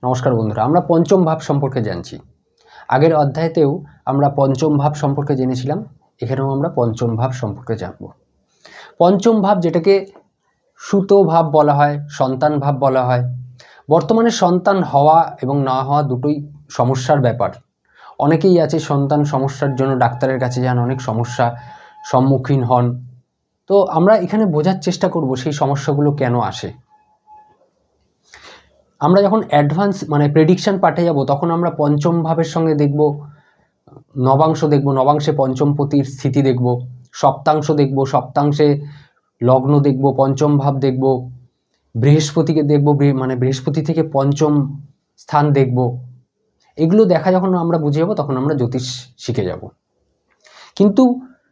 নমস্কার বন্ধুরা, আমরা পঞ্চম ভাব সম্পর্কে জানছি। আগের অধ্যায়তেও আমরা পঞ্চম ভাব সম্পর্কে জেনেছিলাম, এখানেও আমরা পঞ্চম ভাব সম্পর্কে জানব। পঞ্চম ভাব যেটাকে সুত ভাব বলা হয়, সন্তান ভাব বলা হয়। বর্তমানে সন্তান হওয়া এবং না হওয়া দুটোই সমস্যার ব্যাপার। অনেকেই আছে সন্তান সমস্যার জন্য ডাক্তারের কাছে যান, অনেক সমস্যা সম্মুখীন হন। তো আমরা এখানে বোঝার চেষ্টা করব সেই সমস্যাগুলো কেন আসে। আমরা যখন অ্যাডভান্স প্রেডিকশন পাঠে যাব, তখন আমরা পঞ্চম ভাবের সঙ্গে দেখব নবাংশ, দেখব নবাংশে পঞ্চমপতির স্থিতি, দেখব সপ্তাংশ, দেখব সপ্তাংশে লগ্ন, দেখব পঞ্চম ভাব, দেখব বৃহস্পতিকে দেখব, বৃহস্পতি থেকে পঞ্চম স্থান দেখব। এগুলো দেখা যখন আমরা বুঝে যাব, তখন আমরা জ্যোতিষ শিখে যাব। কিন্তু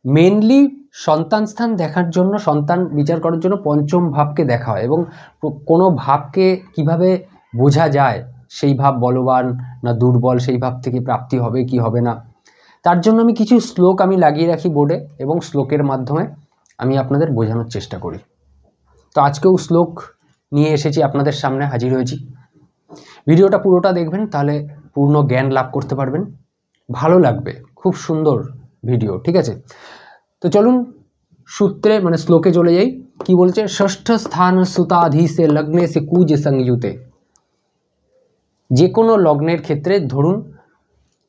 মেনলি সন্তান স্থান দেখার জন্য, সন্তান বিচার করার জন্য পঞ্চম ভাবকে দেখা হয়। এবং কোনো ভাবকে কিভাবে বোঝা যায়, সেই ভাব বলবান না দুর্বল, সেই ভাব থেকে প্রাপ্তি হবে কি হবে না, তার জন্য আমি কিছু শ্লোক লাগিয়ে রাখি বোর্ডে, এবং শ্লোকের মাধ্যমে আমি আপনাদের বোঝানোর চেষ্টা করি। তো আজকেও শ্লোক নিয়ে এসেছি, আপনাদের সামনে হাজির হয়েছি। ভিডিওটা পুরোটা দেখবেন, তাহলে পূর্ণ জ্ঞান লাভ করতে পারবেন, ভালো লাগবে, খুব সুন্দর ভিডিও, ঠিক আছে? তো চলুন সূত্রে শ্লোকে চলে যাই। কি বলছে? ষষ্ঠ স্থান সুতাধীশে লগ্নে সে কুজ সংযুতে। যে কোনো লগ্নের ক্ষেত্রে ধরুন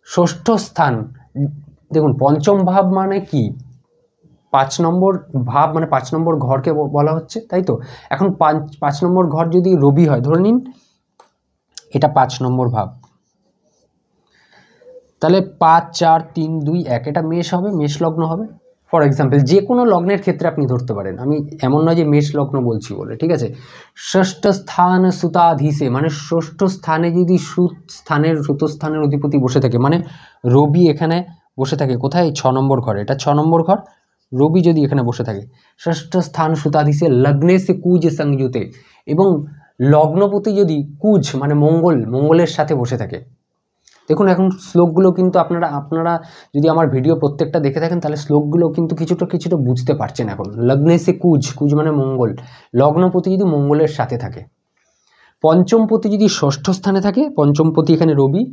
ষষ্ঠ স্থান, দেখুন পঞ্চম ভাব মানে কি? 5 নম্বর ভাব, 5 নম্বর ঘরকে বলা হচ্ছে, তাই তো? এখন 5 নম্বর ঘর যদি রবি হয়, ধরে নিন এটা 5 নম্বর ভাব, তাহলে 5, 4, 3, 2, 1 এটা মেষ হবে, মেষ লগ্ন হবে। ফর এক্সাম্পল যে কোনো লগ্নের ক্ষেত্রে আপনি ধরতে পারেন, আমি এমন নয় যে মেষ লগ্ন বলছি বলে, ঠিক আছে? ষষ্ঠ স্থান সুতাধীশে, ষষ্ঠ স্থানে যদি সুত স্থানের অধিপতি বসে থাকে, রবি এখানে বসে থাকে কোথায়? 6 নম্বর ঘরে, এটা 6 নম্বর ঘর। রবি যদি এখানে বসে থাকে, ষষ্ঠ স্থান সুতাধীশে লগ্নে সে কুজ সংযুতে, এবং লগ্নপতি যদি কুজ মঙ্গলের সাথে বসে থাকে। দেখুন এখন শ্লোকগুলো কিন্তু আপনারা যদি আমার ভিডিও প্রত্যেকটা দেখে থাকেন, তাহলে শ্লোকগুলো কিন্তু কিছুটা বুঝতে পারছেন। এখন লগ্নে সে কুজ মঙ্গল, লগ্নপতি যদি মঙ্গলের সাথে থাকে, পঞ্চমপতি যদি ষষ্ঠ স্থানে থাকে, পঞ্চমপতি এখানে রবি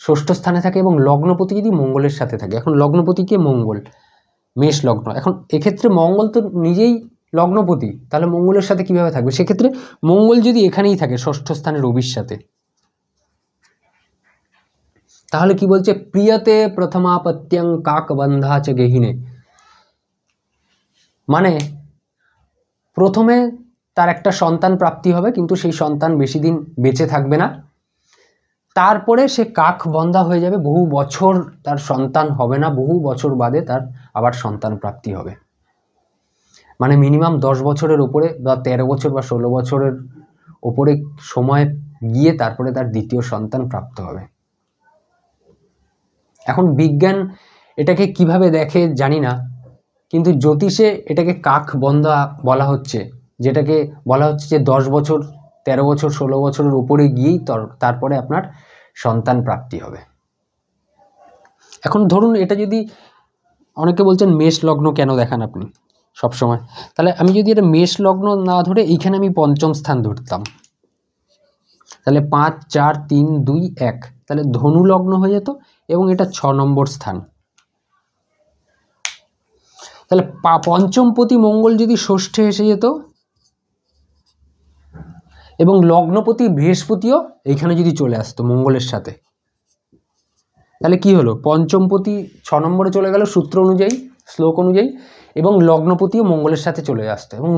ষষ্ঠ স্থানে থাকে, এবং লগ্নপতি যদি মঙ্গলের সাথে থাকে। এখন লগ্নপতিকে মঙ্গল, মেষ লগ্ন, এখন এক্ষেত্রে মঙ্গল তো নিজেই লগ্নপতি, তাহলে মঙ্গলের সাথে কিভাবে থাকবে? সেক্ষেত্রে মঙ্গল যদি এখানেই থাকে ষষ্ঠ স্থানে রবির সাথে, তাহলে কি বলছে? প্রিয়তে প্রথমাপত্যং কাকবন্ধা চ গেহিনে, প্রথমে তার একটা সন্তান প্রাপ্তি হবে, কিন্তু সেই সন্তান বেশি দিন বেঁচে থাকবে না, তারপরে সে কাক বন্ধা হয়ে যাবে, বহু বছর তার সন্তান হবে না, বহু বছর বাদে তার আবার সন্তান প্রাপ্তি হবে। মিনিমাম 10 বছরের উপরে, বা 13 বছর বা 16 বছরের উপরে সময় গিয়ে তারপরে তার দ্বিতীয় সন্তান প্রাপ্ত হবে। এখন বিজ্ঞান এটাকে কিভাবে দেখে জানি না, কিন্তু জ্যোতিষে এটাকে কাক বন্ধা বলা হচ্ছে, যেটাকে বলা হচ্ছে যে 10 বছর, 13 বছর, 16 বছরের উপরে গিয়েই তারপরে আপনার সন্তান প্রাপ্তি হবে। এখন ধরুন এটা যদি, অনেকে বলছেন মেষ লগ্ন কেন দেখান আপনি সবসময়, তাহলে আমি যদি এটা মেষ লগ্ন না ধরে এইখানে আমি পঞ্চম স্থান ধরতাম, তাহলে 5, 4, 3, 2, 1, তাহলে ধনু লগ্ন হয়ে যেত, এবং এটা 6 নম্বর স্থান। তাহলে পঞ্চমপতি মঙ্গল যদি ষষ্ঠে এসে যেত, এবং লগ্নপতি বৃহস্পতিও এইখানে যদি চলে আসতো মঙ্গলের সাথে, তাহলে কি হলো? পঞ্চমপতি 6 নম্বরে চলে গেল সূত্র অনুযায়ী, শ্লোক অনুযায়ী, এবং লগ্নপতিও মঙ্গলের সাথে চলে আসতো। এবং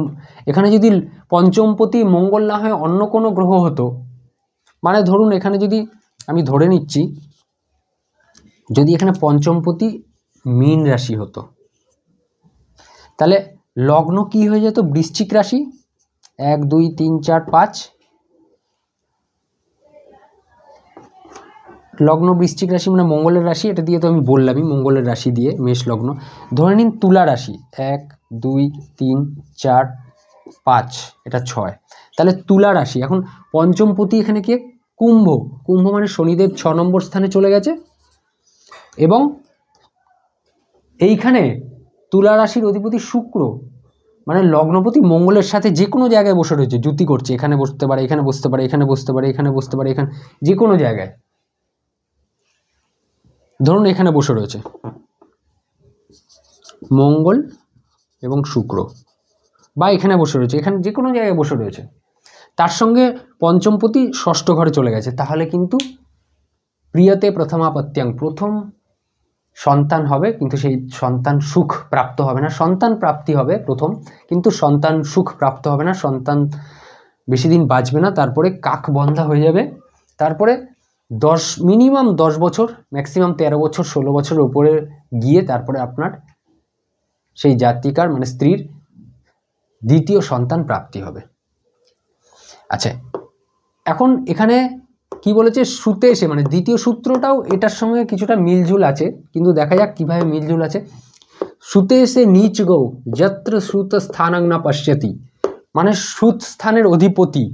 এখানে যদি পঞ্চমপতি মঙ্গল না হয় অন্য কোনো গ্রহ হতো, ধরুন এখানে যদি আমি ধরে নিচ্ছি, যদি এখানে পঞ্চমপতি মীন রাশি হতো, তাহলে লগ্ন কি হয়ে যেত? বৃশ্চিক রাশি, 1, 2, 3, 4, 5, লগ্ন বৃশ্চিক রাশি মঙ্গলের রাশি, এটা দিয়ে তো আমি বললামই মঙ্গলের রাশি দিয়ে মেষ লগ্ন। ধরে নিন তুলা রাশি, 1, 2, 3, 4, 5, এটা 6, তাহলে তুলা রাশি। এখন পঞ্চমপতি এখানে কে? কুম্ভ, শনিদেব 6 নম্বর স্থানে চলে গেছে, এবং এইখানে তুলা রাশির অধিপতি শুক্র, মানে লগ্নপতি মঙ্গলের সাথে যে কোনো জায়গায় বসে রয়েছে, যুতি করছে, এখানে বসতে পারে, এখানে বসতে পারে, এখানে বসতে পারে, এখানে বসতে পারে, এখানে যে কোনো জায়গায়, ধরুন এখানে বসে রয়েছে মঙ্গল এবং শুক্র, বা এখানে বসে রয়েছে, এখানে যে কোনো জায়গায় বসে রয়েছে, তার সঙ্গে পঞ্চমপতি ষষ্ঠ ঘরে চলে গেছে, তাহলে কিন্তু প্রিয়তে প্রথমাপত্যাং, প্রথম সন্তান হবে, কিন্তু সেই সন্তান সুখ প্রাপ্ত হবে না। সন্তান প্রাপ্তি হবে প্রথম, কিন্তু সন্তান সুখ প্রাপ্ত হবে না, সন্তান বেশি দিন বাঁচবে না, তারপরে কাক বন্ধা হয়ে যাবে। তারপরে মিনিমাম 10 বছর, ম্যাক্সিমাম 13 বছর 16 বছরের উপরে গিয়ে তারপরে আপনার সেই জাতিকার মানে স্ত্রীর দ্বিতীয় সন্তান প্রাপ্তি হবে। আচ্ছা, এখন এখানে কি বলেছে, শ্রুতে এসে মানে দ্বিতীয় সূত্রটাও এটার সঙ্গে কিছুটা মিলঝুল আছে, কিন্তু দেখা যাক কিভাবে মিলঝুল আছে। শ্রুতে এসে নিচ গৌ যত্র শ্রুত স্থানাং না পশ্যতি, মানে শ্রুত স্থানের অধিপতি,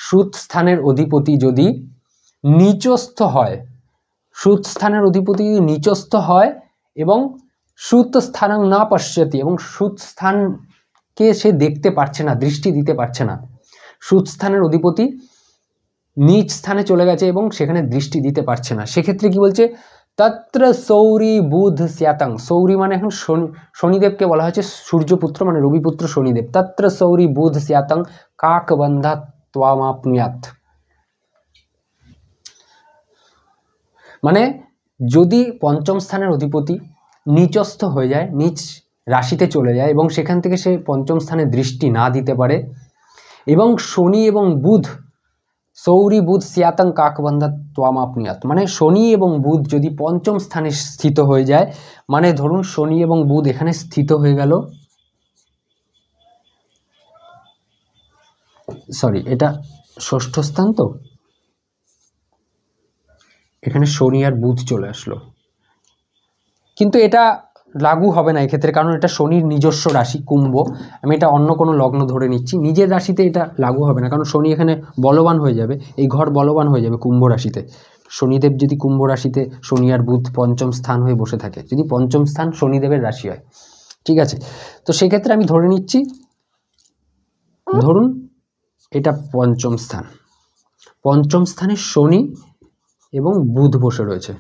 শ্রুত স্থানের অধিপতি যদি নিচস্থ হয়, শ্রুত স্থানের অধিপতি যদি নিচস্থ হয় এবং শ্রুত স্থানাং না পশ্যতি, এবং শ্রুত স্থানকে সে দেখতে পারছে না, দৃষ্টি দিতে পারছে না, শ্রুত স্থানের অধিপতি নিচ স্থানে চলে গেছে এবং সেখানে দৃষ্টি দিতে পারছে না, সেক্ষেত্রে কি বলছে, তত্র সৌরি বুধ স্যাতং, সৌরি মানে এখন শনিদেবকে বলা হয়েছে সূর্যপুত্র মানে রবিপুত্র শনিদেব, তত্র সৌরি বুধ স্যাতং কাক বন্ধা ত্বামাপ্নুয়াত, মানে যদি পঞ্চম স্থানের অধিপতি নিচস্থ হয়ে যায়, নিচ রাশিতে চলে যায় এবং সেখান থেকে সে পঞ্চম স্থানে দৃষ্টি না দিতে পারে, এবং শনি এবং বুধ, সৌরি বুধ স্যাতং কাকবন্ধা ত্বামাপ্নুয়াত, মানে শনি এবং বুধ যদি পঞ্চম স্থানে স্থিত হয়ে যায়, মানে ধরুন শনি এবং বুধ এখানে স্থিত হয়ে গেল, সরি এটা ষষ্ঠ স্থান, তো এখানে শনি আর বুধ চলে আসলো, কিন্তু এটা লাগু হবে না এক্ষেত্রে, কারণ এটা শনির নিজস্ব রাশি কুম্ভ, আমি এটা অন্য কোনো লগ্ন ধরে নিচ্ছি, নিজের রাশিতে এটা লাগু হবে না, কারণ শনি এখানে বলবান হয়ে যাবে, এই ঘর বলবান হয়ে যাবে কুম্ভ রাশিতে। শনিদেব যদি কুম্ভ রাশিতে শনি আর বুধ পঞ্চম স্থান হয়ে বসে থাকে, যদি পঞ্চম স্থান শনিদেবের রাশি হয়, ঠিক আছে, তো সেক্ষেত্রে আমি ধরে নিচ্ছি, ধরুন এটা পঞ্চম স্থান, পঞ্চম স্থানে শনি এবং বুধ বসে রয়েছে,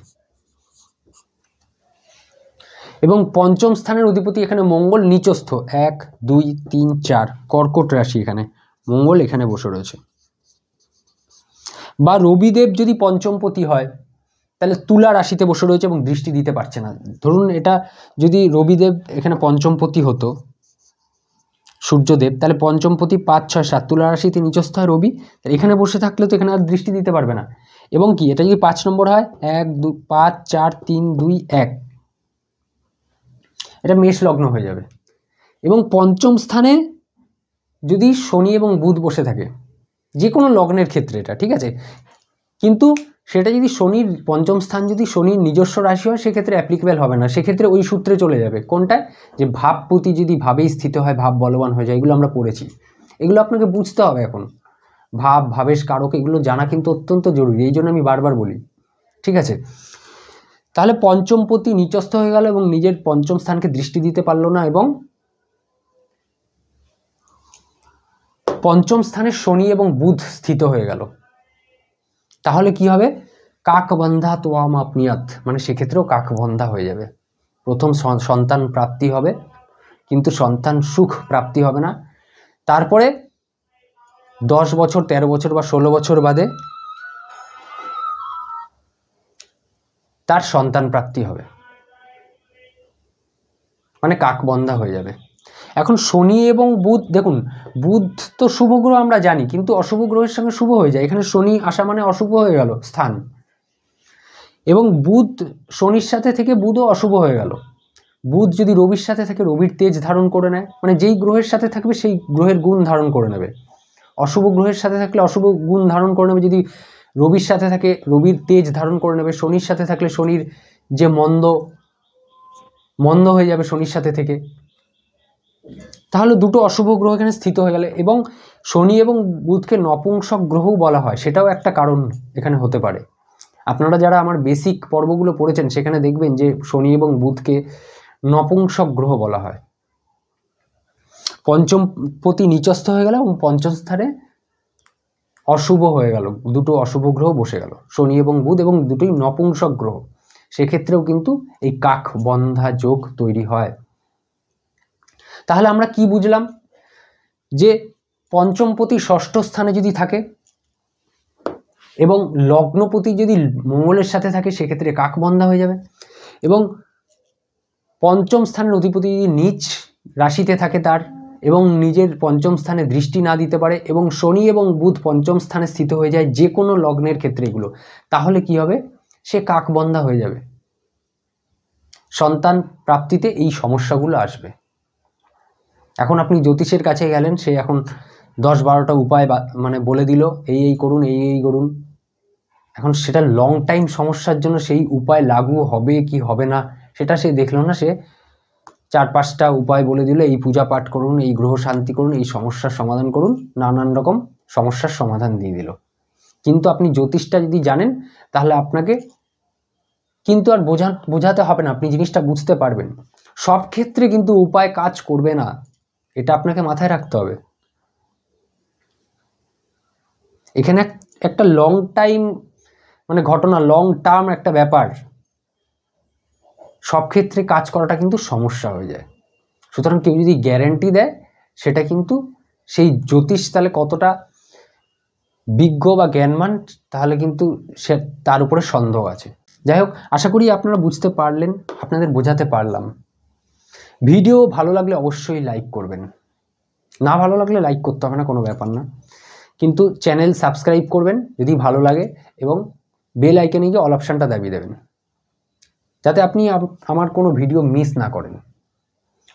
এবং পঞ্চম স্থানের অধিপতি এখানে মঙ্গল নিচস্থ, 1 2 3 4 কর্কট রাশি, এখানে মঙ্গল এখানে বসে রয়েছে, বা রবিদেব যদি পঞ্চমপতি হয় তাহলে তুলা রাশিতে বসে রয়েছে এবং দৃষ্টি দিতে পারছে না। ধরুন এটা যদি রবিদেব এখানে পঞ্চমপতি হতো সূর্যদেব, তাহলে পঞ্চমপতি 5 6 7 তুলা রাশিতে নিচস্থ হয় রবি, এখানে বসে থাকলে তো এখানে আর দৃষ্টি দিতে পারবে না, এবং কি এটা যদি 5 নম্বর হয় 1 2 5 4 3 2 1, এটা মেষ লগ্ন হয়ে যাবে। এবং পঞ্চম স্থানে যদি শনি এবং বুধ বসে থাকে, যে কোনো লগ্নের ক্ষেত্রে এটা ঠিক আছে, কিন্তু সেটা যদি শনির পঞ্চম স্থান যদি শনির নিজস্ব রাশি হয় সেক্ষেত্রে অ্যাপ্লিকেবল হবে না, সেক্ষেত্রে ওই সূত্রে চলে যাবে কোনটায়, যে ভাবপতি যদি ভাবেই স্থিত হয় ভাব বলবান হয়ে যায়, এগুলো আমরা পড়েছি, এগুলো আপনাকে বুঝতে হবে এখন, ভাব ভাবেশ কারক এগুলো জানা কিন্তু অত্যন্ত জরুরি, এই জন্য আমি বারবার বলি, ঠিক আছে। তাহলে পঞ্চমপতি নিচস্থ হয়ে গেল এবং নিজের পঞ্চম স্থানকে দৃষ্টি দিতে পারলো না, এবং পঞ্চম স্থানে শনি এবং বুধ স্থিত হয়ে গেল, তাহলে কি হবে, কাকবন্ধা ত্বামাপ্নুয়াত, মানে সেক্ষেত্রেও কাকবন্ধা হয়ে যাবে, প্রথম সন্তান প্রাপ্তি হবে কিন্তু সন্তান সুখ প্রাপ্তি হবে না, তারপরে 10 বছর 13 বছর বা 16 বছর বাদে তার সন্তান প্রাপ্তি হবে, মানে কাকবন্ধা হয়ে যাবে। এখন শনি এবং বুধ, দেখুন বুধ তো শুভ গ্রহ আমরা জানি, কিন্তু অশুভ গ্রহের সঙ্গে শুভ হয়ে যায়, এখানে শনি আসা মানে অশুভ হয়ে গেল স্থান, এবং বুধ শনির সাথে থেকে বুধও অশুভ হয়ে গেল, বুধ যদি রবির সাথে থাকে রবির তেজ ধারণ করে নেয়, মানে যেই গ্রহের সাথে থাকবে সেই গ্রহের গুণ ধারণ করে নেবে, অশুভ গ্রহের সাথে থাকলে অশুভ গুণ ধারণ করে নেবে, যদি রবির সাথে থাকে রবির তেজ ধারণ করে নেবে, শনির সাথে থাকলে শনির যে মন্দ হয়ে যাবে শনির সাথে থেকে, তাহলে দুটো অশুভ গ্রহ এখানে স্থিত হয়ে গেলে, এবং শনি এবং বুধকে নপুংসক গ্রহও বলা হয়, সেটাও একটা কারণ এখানে হতে পারে। আপনারা যারা আমার বেসিক পর্বগুলো পড়েছেন সেখানে দেখবেন যে শনি এবং বুধকে নপুংসক গ্রহ বলা হয়। পঞ্চমপতি নিচস্থ হয়ে গেল এবং পঞ্চম স্থানে অশুভ হয়ে গেল, দুটো অশুভ গ্রহ বসে গেল, শনি এবং বুধ, এবং দুটোই নপুংসক গ্রহ। সেক্ষেত্রেও কিন্তু এই কাক বন্ধা যোগ তৈরি হয়। তাহলে আমরা কি বুঝলাম? যে পঞ্চমপতি ষষ্ঠ স্থানে যদি থাকে এবং লগ্নপতি যদি মঙ্গলের সাথে থাকে সেক্ষেত্রে কাক বন্ধা হয়ে যাবে, এবং পঞ্চম স্থানের অধিপতি যদি নিচ রাশিতে থাকে তার এবং নিজের পঞ্চম স্থানে দৃষ্টি না দিতে পারে এবং শনি এবং বুধ পঞ্চম স্থানে স্থিত হয়ে যায় যে কোনো লগ্নের ক্ষেত্রে এগুলো, তাহলে কি হবে? সে কাকবন্ধা হয়ে যাবে। সন্তান প্রাপ্তিতে এই সমস্যাগুলো আসবে। এখন আপনি জ্যোতিষের কাছে গেলেন, সে এখন 10-12টা উপায় মানে বলে দিল, এই করুন, এই করুন। এখন সেটা লং টাইম সমস্যার জন্য সেই উপায় লাগু হবে কি হবে না সেটা সে দেখলো না, সে 4-5টা উপায় বলে দিল, এই পূজা পাঠ করুন, এই গ্রহ শান্তি করুন, এই সমস্যার সমাধান করুন, নানান রকম সমস্যার সমাধান দিয়ে দিল। কিন্তু আপনি জ্যোতিষটা যদি জানেন তাহলে আপনাকে কিন্তু আর বোঝাতে হবে না, আপনি জিনিসটা বুঝতে পারবেন। সব ক্ষেত্রে কিন্তু উপায় কাজ করবে না, এটা আপনাকে মাথায় রাখতে হবে। এখানে একটা লং টাইম মানে ঘটনা, লং টার্ম একটা ব্যাপার, সব ক্ষেত্রে কাজ করাটা কিন্তু সমস্যা হয়ে যায়। সুতরাং কেউ যদি গ্যারান্টি দেয় সেটা কিন্তু সেই জ্যোতিষ তাহলে কতটা বিজ্ঞ বা জ্ঞানমান তাহলে কিন্তু সে তার উপরে সন্দেহ আছে। যাই হোক, আশা করি আপনারা বুঝতে পারলেন, আপনাদের বোঝাতে পারলাম। ভিডিও ভালো লাগলে অবশ্যই লাইক করবেন, না ভালো লাগলে লাইক করতে হবে না, কোনো ব্যাপার না, কিন্তু চ্যানেল সাবস্ক্রাইব করবেন যদি ভালো লাগে এবং বেল আইকনে গিয়ে অল অপশানটা দাবিয়ে দেবেন যাতে আপনি আমার কোনো ভিডিও মিস না করেন।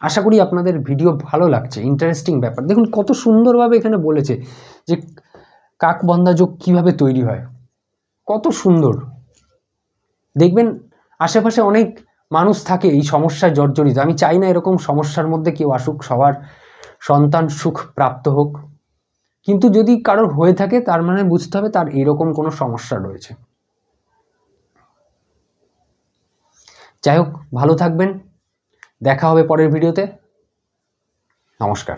আশা করি আপনাদের ভিডিও ভালো লাগছে, ইন্টারেস্টিং ব্যাপার। দেখুন কত সুন্দরভাবে এখানে বলেছে যে কাকবন্ধা যোগ কীভাবে তৈরি হয়, কত সুন্দর। দেখবেন আশেপাশে অনেক মানুষ থাকে এই সমস্যায় জর্জরিত। আমি চাই না এরকম সমস্যার মধ্যে কেউ আসুক, সবার সন্তান সুখ প্রাপ্ত হোক, কিন্তু যদি কারোর হয়ে থাকে তার মানে বুঝতে হবে তার এরকম কোনো সমস্যা রয়েছে। যাই হোক, ভালো থাকবেন, দেখা হবে পরের ভিডিওতে। নমস্কার।